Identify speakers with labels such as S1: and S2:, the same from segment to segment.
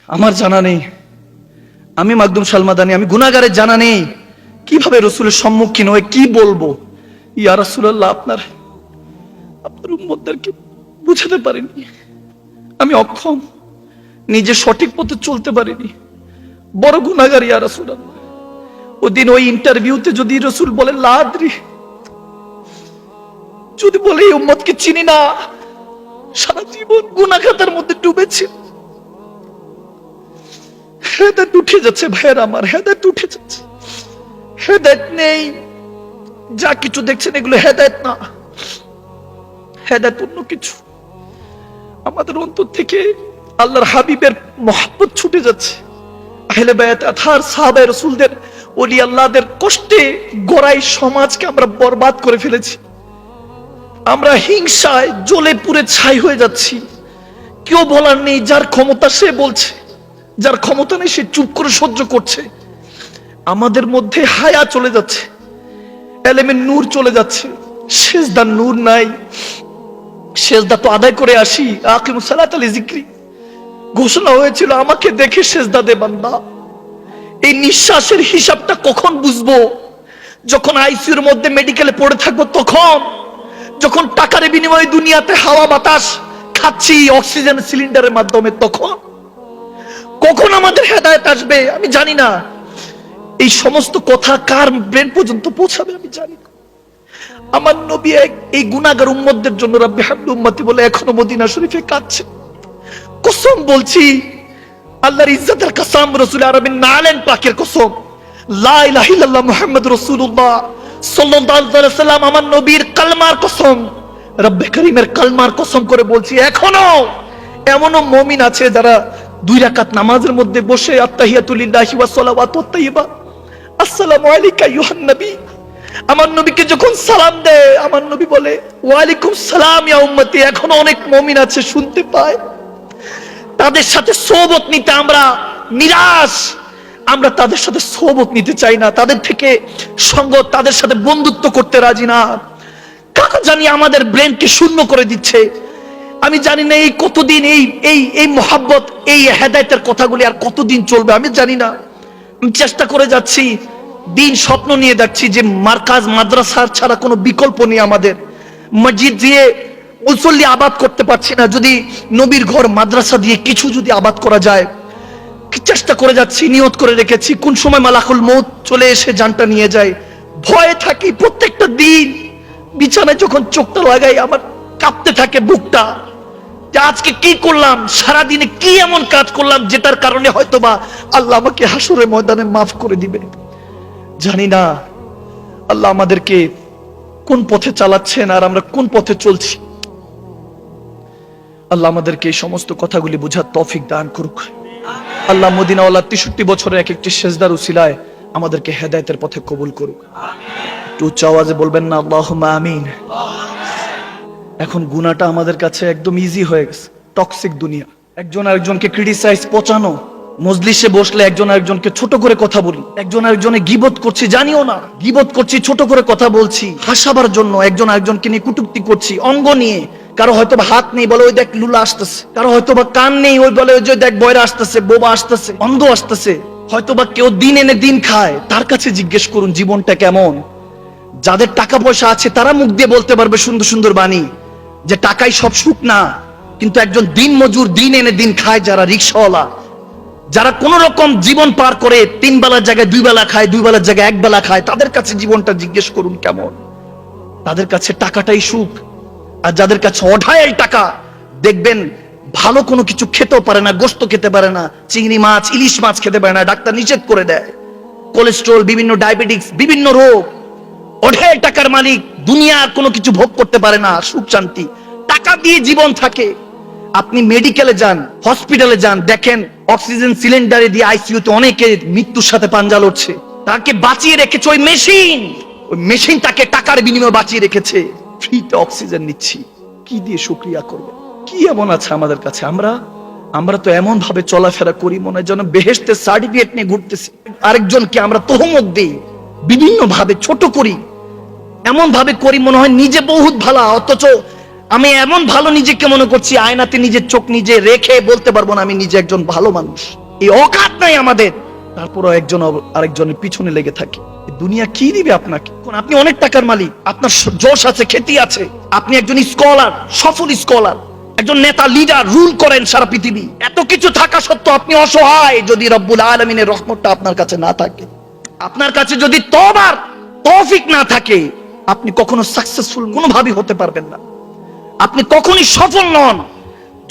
S1: আমার জানা নেই, আমি মাকদুম সালমাদানি, আমি গুনাহগারের জানা নেই কিভাবে রসুলের সম্মুখীন হয়ে কি বলবো। ইয়া রাসূলুল্লাহ, আপনার উম্মতদেরকে বুঝাতে পারিনি, আমি অক্ষম, নিজে সঠিক পথে চলতে পারিনি, বড় গুনাহগার ইয়া রাসূলুল্লাহ। ওদিন ওই ইন্টারভিউতে যদি রসুল বলে লা আদরি, যদি বলে এই উম্মতকে চিনি না, সারা জীবন গুনাহ খাতার মধ্যে ডুবেছে, হেদায়েত উঠে যাচ্ছে ভাইয়ের আমার, হেদায়েত উঠে যাচ্ছে। হেদায়েত নেই, যা কিছু দেখছেন এগুলো হেদায়েত না, হেদায়েত অন্য কিছু। আমাদের অন্তর থেকে আল্লাহর হাবিবের মহব্বত ছুটে যাচ্ছে। আহলে বায়াত আথার সাহাবায়ে রাসূলদের, ওলি আল্লাহদের কষ্টে গড়াই সমাজকে আমরা বরবাদ করে ফেলেছি। আমরা হিংসায় জ্বলে পুড়ে ছাই হয়ে যাচ্ছি। কেউ বলার নেই, যার ক্ষমতা সে বলছে, যার ক্ষমতা নেই সে চুপ করে সহ্য করছে। আমাদের মধ্যে হায়া চলে যাচ্ছে, এলেমের নূর চলে যাচ্ছে, সেজদার নূর নাই। সেজদা তো আদায় করে আসি, আকিমুস সালাতা লিযিকরি ঘোষণা হয়েছিল, আমাকে দেখে সেজদা দে বান্দা। এই নিঃশ্বাসের হিসাবটা কখন বুঝবো? যখন আইসিইউর মধ্যে মেডিকেলে পড়ে থাকবো, তখন যখন টাকার বিনিময়ে দুনিয়াতে হাওয়া বাতাস খাচ্ছি অক্সিজেন সিলিন্ডারের মাধ্যমে, তখন কখন আমাদের হেদায়েত আসবে আমি জানি না। এই সমস্ত কথা কার ব্রেন পর্যন্ত পৌঁছাবে আমি জানি না। আমার নবী এই গুনাহগার উম্মতদের জন্য রাব্বি হাবলি উম্মতি বলে এখনো মদিনা শরীফে কাঁদছে। কসম বলছি, আল্লাহর ইজ্জতের কসম, রাসূল আরবি নালেন পাকের কসম, লা ইলাহা ইল্লাল্লাহ মুহাম্মাদুর রাসূলুল্লাহ সাল্লাল্লাহু আলাইহি ওয়াসাল্লাম, আমার নবীর কালমার কসম, রব্বে করিমের কালমার কসম করে বলছি, এখনো এমনও মুমিন আছে যারা 2 রাকাত নামাজের মধ্যে বসে আত্তাহিয়াতু লিল্লাহি ওয়া সালাওয়াতুত তাইয়্যিবা, আসসালামু আলাইকা আইয়ুহান নবী, আমার নবীকে যখন সালাম দেয়, আমার নবী বলে ওয়া আলাইকুম সালাম ইয়া উম্মতি। এখনো অনেক মুমিন আছে শুনতে পায়, তাদের সাথে সোহবত নিতে আমরা নিরাশ, আমরা তাদের সাথে সোহবত নিতে চাই না, তাদের থেকে সঙ্গত, তাদের সাথে বন্ধুত্ব করতে রাজি না। কাকা জানি আমাদের ব্রেনকে শূন্য করে দিচ্ছে। আমি জানি না এই কতদিন এই মোহাব্বত, এই হেদায়েতের কথাগুলি আর কতদিন চলবে আমি জানি না। আমি চেষ্টা করে যাচ্ছি, দিন স্বপ্ন নিয়ে যাচ্ছি যে মার্কাজ মাদ্রাসার ছাড়া কোনো বিকল্প নেই আমাদের। মসজিদ দিয়ে মুসল্লি আবাদ করতে পারছি না, যদি নবীর ঘর মাদ্রাসা দিয়ে কিছু যদি আবাদ করা যায়, চেষ্টা করে যাচ্ছি, নিয়ত করে রেখেছি, কোন সময় মালাকুল মউত চলে এসে জানটা নিয়ে যায়। ভয়ে থাকি প্রত্যেকটা দিন, বিছানায় যখন চোখটা লাগাই আমার কাঁপতে থাকে বুকটা, যে আজকে কি করলাম, সারাদিনে কি এমন কাজ করলাম যেটার কারণে হয়তোবা আল্লাহ আমাকে হাসরের ময়দানে মাফ করে দিবে। জানি না আল্লাহ আমাদেরকে কোন পথে চালাচ্ছেন আর আমরা কোন পথে চলছি। আল্লাহ আমাদেরকে এই সমস্ত কথাগুলি বোঝার তৌফিক দান করুক। আল্লাহ মদিনাওয়ালা 63 বছরের এক একটি সেজদার উসিলায় আমাদেরকে হেদায়েতের পথে কবুল করুক। একটু উচ্চ আওয়াজে বলবেন না আল্লাহুম্মা আমিন। এখন গুনাহটা আমাদের কাছে একদম ইজি হয়ে গেছে, টক্সিক দুনিয়া। একজন আরেকজনকে ক্রিটিসাইজ, পচানো, মজলিসে বসলে একজন আরেকজনকে ছোট করে কথা বলি, একজন আরেকজনে গীবত করছি, জানিও না গীবত করছি, ছোট করে কথা বলছি হাসাবার জন্য, একজন আরেকজনকে নিয়ে কটূক্তি করছি অঙ্গ নিয়ে। কারো হয়তো হাত নেই, বলে ওই দেখ লুলা আসতেছে, কারো হয়তো বা কান নেই, ওই বলে ওই যে দেখ বয়রা আসতেছে, বোবা আসতেছে, অন্ধ আসতেছে। হয়তো বা কেউ দিন এনে দিন খায়, তার কাছে জিজ্ঞেস করুন জীবনটা কেমন। যাদের টাকা পয়সা আছে তারা মুখ দিয়ে বলতে পারবে সুন্দর সুন্দর বাণী, যে টাকাই সব সুখ না। কিন্তু একজন দিন মজুর, দিন এনে দিন খায়, যারা রিকশাওয়ালা, যারা কোন রকম জীবন পার করে 3 বেলার জায়গায় 2 বেলা খায়, 2 বেলার জায়গায় 1 বেলা খায়, তাদের কাছে জীবনটা জিজ্ঞেস করুন কেমন। তাদের কাছে টাকাটাই সুখ। আর যাদের কাছে অঢাইল টাকা, দেখবেন ভালো কোনো কিছু খেতেও পারে না, গোশত খেতে পারে না, চিংড়ি মাছ, ইলিশ মাছ খেতে পারে না, ডাক্তার নিষেধ করে দেয়। কোলেস্ট্রল, বিভিন্ন ডায়াবেটিক্স, বিভিন্ন রোগ। অঢেল টাকার মালিক, দুনিয়ার কোনো কিছু ভোগ করতে পারে না, সুখ শান্তি টাকা দিয়ে জীবন থাকে। আপনি মেডিকেলে যান, হসপিটালে যান, দেখেন অক্সিজেন সিলিন্ডারে দিয়ে আইসিইউতে অনেকে মৃত্যুর সাথে পাঞ্জা লড়ছে। তাকে বাঁচিয়ে রেখেছে ওই মেশিন তাকে টাকার বিনিময়ে বাঁচিয়ে রেখেছে। ফ্রিতে অক্সিজেন নিচ্ছি, কি দিয়ে শুকরিয়া করবে? কি এমন আছে আমাদের কাছে? আমরা তো এমন ভাবে চলাফেরা করি মনে হয় যেন বেহেশতের সার্টিফিকেট নিয়ে ঘুরতেছি। আরেকজনকে আমরা তহমত দেই, বিভিন্ন ভাবে ছোট করি, এমন ভাবে করি মনে হয় নিজে বহুত ভালো, অথচ আমি এমন ভালো নিজেকে মনে করছি, আয়নাতে নিজের চোখ নিজে রেখে বলতে পারবো না আমি নিজে একজন ভালো মানুষ। এই অকাত নাই আমাদের, তারপরও একজন আরেকজনের পিছনে লেগে থাকে। দুনিয়া কি দিবে আপনাকে? আপনি অনেক টাকার মালিক, আপনার যশ আছে, খ্যাতি আছে, আপনি একজন স্কলার, সফল স্কলার, একজন নেতা, লিডার, রুল করেন সারা পৃথিবী। এত কিছু থাকা সত্ত্বেও আপনি অসহায় যদি রব্বুল আলামিনের রহমতটা আপনার কাছে না থাকে, আপনার কাছে যদি তওবার তৌফিক না থাকে, আপনি কখনো সাকসেসফুল কোনোভাবেই হতে পারবেন না। আপনি কখনোই সফল নন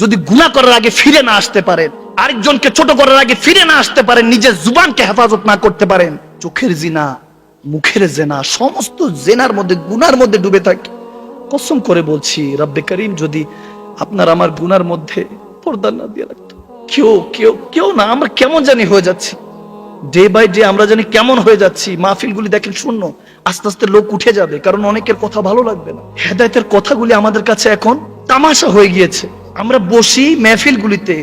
S1: যদি গুনাহ করার আগে ফিরে না আসতে পারেন, আরেকজনকে ছোট করার আগে ফিরে না আসতে পারেন, নিজের জুবানকে হেফাজত না করতে পারেন। চোখের জিনা, মুখের জেনা, সমস্ত জেনার মধ্যে, গুনার মধ্যে ডুবে থাকে। কসম করে বলছি, রব্বে করিম যদি আপনার আমার গুনার মধ্যে পর্দা না দিয়ে রাখতো, কেউ না, আমরা কেমন জানি হয়ে যাচ্ছি, ডে বাই ডে আমরা জানি কেমন হয়ে যাচ্ছি। মাহফিলগুলি দেখেন শূন্য, আস্তে আস্তে লোক উঠে যাবে, কারণ অনেকের কথা ভালো লাগবে না। হেদায়েতের কথাগুলি আমাদের কাছে এখন তামাশা হয়ে গিয়েছে। আমরা বসি মাহফিলগুলিতে,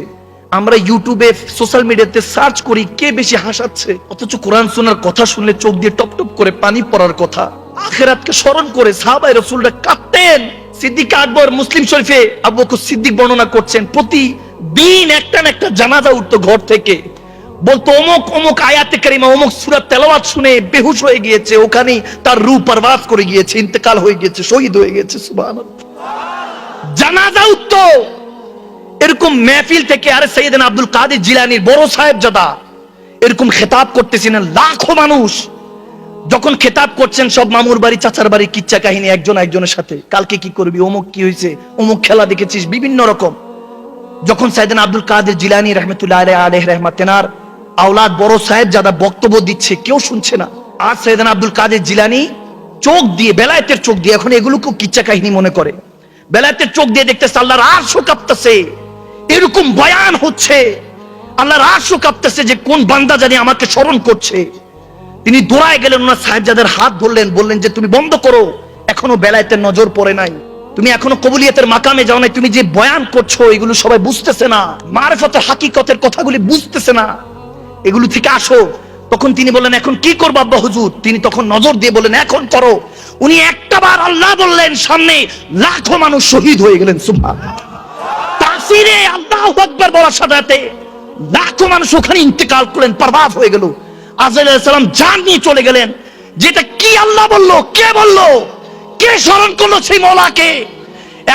S1: আমরা ইউটিউবে, সোশ্যাল মিডিয়াতে সার্চ করি কে বেশি হাসাচ্ছে, অথচ কোরআন সুন্নাহর কথা শুনলে চোখ দিয়ে টপ টপ করে পানি পড়ার কথা। আখিরাতকে স্মরণ করে সাহাবায়ে রাসূলরা কাঁদতেন। সিদ্দিক আকবর মুসলিম শরীফে আবু বকর সিদ্দিক বর্ণনা করছেন, প্রতিদিন একটা না একটা জানাজা উঠতো ঘর থেকে, বলতো অমুক অমুক আয়াতে কারিমা, অমুক সূরা তেলাওয়াত শুনে বেহুশ হয়ে গিয়েছে, ওখানেই তার রূহ পারওয়াজ করে গিয়েছে, ইন্তেকাল হয়ে গিয়েছে, শহীদ হয়ে গেছে। সুবহানাল্লাহ, জানাজা উঠতো। এরকম মাহফিল থেকে আরে সাইয়েদনা আব্দুল কাদের জিলানীর বড় সাহেবজাদা এরকম খেতাব করতেছিলেন, লাখো মানুষ যখন খেতাব করছেন, সব মামুর বাড়ি, চাচার বাড়ি, কিচ্ছা কাহিনী একজন একজনের সাথে, কালকে কি করবি, অমুক কি হয়েছে, অমুক খেলা দেখেছিস, বিভিন্ন রকম। যখন সাইয়েদনা আব্দুল কাদের জিলানী রাহমাতুল্লাহ আলাইহি রাহমাতেনার আওলাদ বড় সাহেবজাদা বক্তব্য দিচ্ছে, কেউ শুনছে না। আর সাইয়েদনা আব্দুল কাদের জিলানী চোখ দিয়ে, বেলায়েতের চোখ দিয়ে, এখন এগুলোকেও কিচ্ছা কাহিনী মনে করে, বেলায়েতের চোখ দিয়ে দেখতেছে আল্লাহর আরশ কাঁপতেছে, এরকম বয়ান হচ্ছে, আল্লাহর আরশ কাঁপতেছে যে কোন বান্দা জানি আমাকে স্মরণ করছে। তিনি দৌড়ায় গেলেন, ওনার সাহেবজাদের হাত ধরলেন, বললেন যে তুমি বন্ধ করো, এখনো বেলায়েতের নজর পড়ে নাই, তুমি এখনো কবুলিয়তের মাকামে যাও নাই, তুমি যে বয়ান করছো এগুলো সবাই বুঝতেছে না, মারিফতের হাকিকতের কথাগুলি বুঝতেছে না, এগুলো থেকে আসো। তখন তিনি বললেন এখন কি করবো আব্বা হুজুর? তিনি তখন নজর দিয়ে বললেন এখন করো। উনি একটাবার আল্লাহ বললেন, সামনে লাখো মানুষ শহীদ হয়ে গেলেন। সুবহানাল্লাহ, তাফসীরে আল্লাহু আকবার বলার সাথে লাখো মানুষ ওখানে ইন্তেকাল করলেন, পারবাজ হয়ে গেল। আজরাইল আলাইহিস সালাম জান নিয়ে চলে গেলেন। যেটা কি আল্লাহ বললো, কে বললো, কে স্মরণ করলো সেই মওলাকে?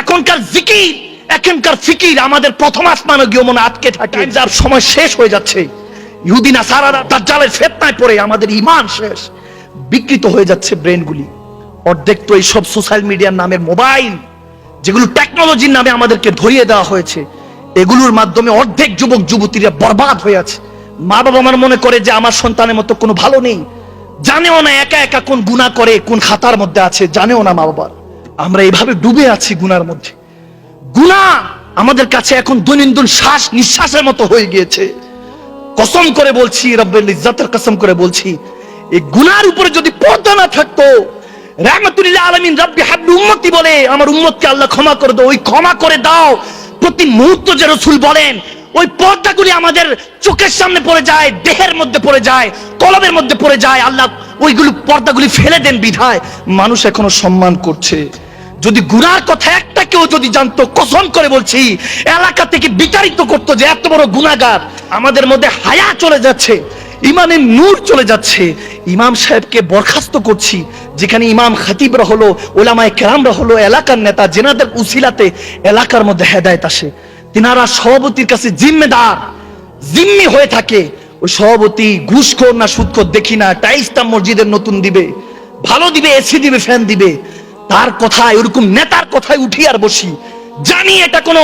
S1: এখনকার জিকির, এখনকার ফিকির আমাদের প্রথম আসমানে গিয়ে মনে আটকে থাকে, যার সময় শেষ হয়ে যাচ্ছে। ইহুদি নাসারারা দাজ্জালের ফিতনায় পড়ে আমাদের ঈমান শেষ, বিকৃত হয়ে যাচ্ছে ব্রেনগুলি। অর্ধেক তো এইসব সোশ্যাল মিডিয়ার নামের মোবাইল, যেগুলো টেকনোলজির নামে আমাদেরকে ধরিয়ে দেওয়া হয়েছে, এগুলোর মাধ্যমে অর্ধেক যুবক যুবতীরা বরবাদ হয়ে আছে। মা বাবা আমার মনে করে যে আমার সন্তানের মতো কোনো ভালো নেই, জানেও না একা একা কোন গুনাহ করে, কোন খাতার মধ্যে আছে, জানেও না মা বাবার। আমরা এইভাবে ডুবে আছি গুনার মধ্যে। গুনাহ আমাদের কাছে এখন দৈনন্দিন শ্বাস নিঃশ্বাসের মতো হয়ে গিয়েছে। কসম করে বলছি, রব্বুল ইজ্জতের কসম করে বলছি, এই গুনার উপরে যদি পর্দা না থাকতো, রাহমাতুল আলামিন রব্বি হাবলি উম্মতি বলে আমার উম্মতকে আল্লাহ ক্ষমা করে দাও, ওই ক্ষমা করে দাও প্রতি মুহূর্ত যে রাসূল বলেন, ওই পর্দাগুলি আমাদের চোখের সামনে পড়ে যায়, দেহের মধ্যে পড়ে যায়, কলবের মধ্যে পড়ে যায়। আল্লাহ ওইগুলো পর্দাগুলি ফেলে দেন বিধায় মানুষ এখনো সম্মান করছে। যদি গুনার কথা একটা কেউ যদি জানতো, কসম করে বলছি এলাকা থেকে বিতাড়িত করতো যে এত বড় গুনাহগার। আমাদের মধ্যে হায়া চলে যাচ্ছে, ইমানের নূর চলে যাচ্ছে। ইমাম সাহেবকে বরখাস্ত করছি, যেখানে ইমাম খতিবরা হলো, ওলামায়ে কেরামরা হলো এলাকার নেতা, যেনাদের উসিলাতে এলাকার মধ্যে হেদায়েত আসে। তিনারা সভাপতির কাছে জিম্মেদার, জিম্মি হয়ে থাকে। ওই সভাপতি ঘুষখোর না সুদখোর দেখি না, টাইলসটা মসজিদের নতুন দিবে, ভালো দিবে, এসি দিবে, ফ্যান দিবে, তার কথায়, ওরকম নেতার কথায় উঠি আর বসি। জানি এটা কোনো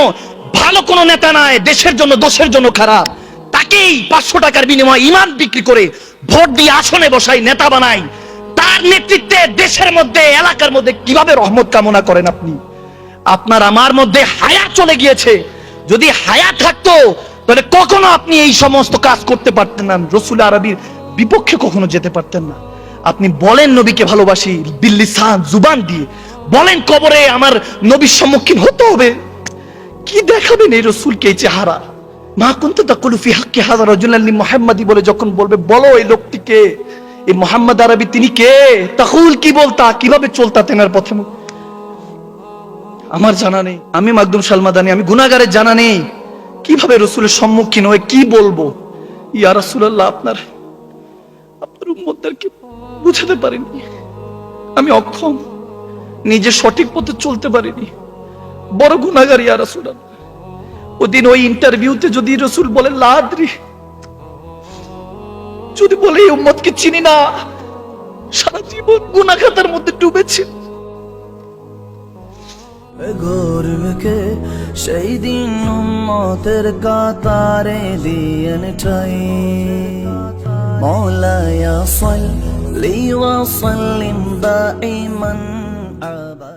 S1: ভালো কোনো নেতা নয়, দেশের জন্য দোষের জন্য খারাপ। তাকেই 500 টাকার বিনিময়ে ইমান বিক্রি করে ভোট দিয়ে আসনে বসাই, নেতা বানাই। তার নেতৃত্বে দেশের মধ্যে, এলাকার মধ্যে কিভাবে রহমত কামনা করেন আপনি? আপনার আমার মধ্যে হায়া চলে গিয়েছে। যদি হায়া থাকতো তাহলে কখনো আপনি এই সমস্ত কাজ করতে পারতেন না, রাসূল আরবির বিপক্ষে কখনো যেতে পারতেন না। আপনি বলেন নবীকে ভালোবাসি বিল্লিসান, জুবান দিয়ে বলেন, কবরে আমার নবীর সম্মুখীন হতে হবে, কি দেখাবেন এই রাসূলকে এই চেহারা? মা কুনতা তাকুলু ফি হাক্কি হাযা রাজুলান লি মুহাম্মাদি বলে যখন বলবে, বলো এই লোকটিকে, এই মুহাম্মদ আরবি তিনি কে? তাকুল কি বলতা, কিভাবে চলতা তেনার পথে? আমার জানা নেই। আমি মাকদুম সালমাদানি, আমি গুনাহগারের, জানা নেই কিভাবে রসুলের সম্মুখীন হয়ে কি বলবো। ইয়া রাসূলুল্লাহ, আপনার উম্মতদেরকে বুঝাতে পারিনি, আমি অক্ষম, নিজে সঠিক পথে চলতে পারিনি, বড় গুনাহগার ইয়া রাসূলুল্লাহ। ওদিন ওই ইন্টারভিউতে যদি রসুল বলে লা আদরি, যদি বলে এই উম্মতকে চিনি না, সারা জীবন গুনাহ খাতার মধ্যে ডুবেছে।
S2: গর্বকে সেই দিন উম্মতের কাতারে দিয়েন ঠাই। মওলায়া সাল্লি ওয়া সাল্লিম দাইমান আবাদা।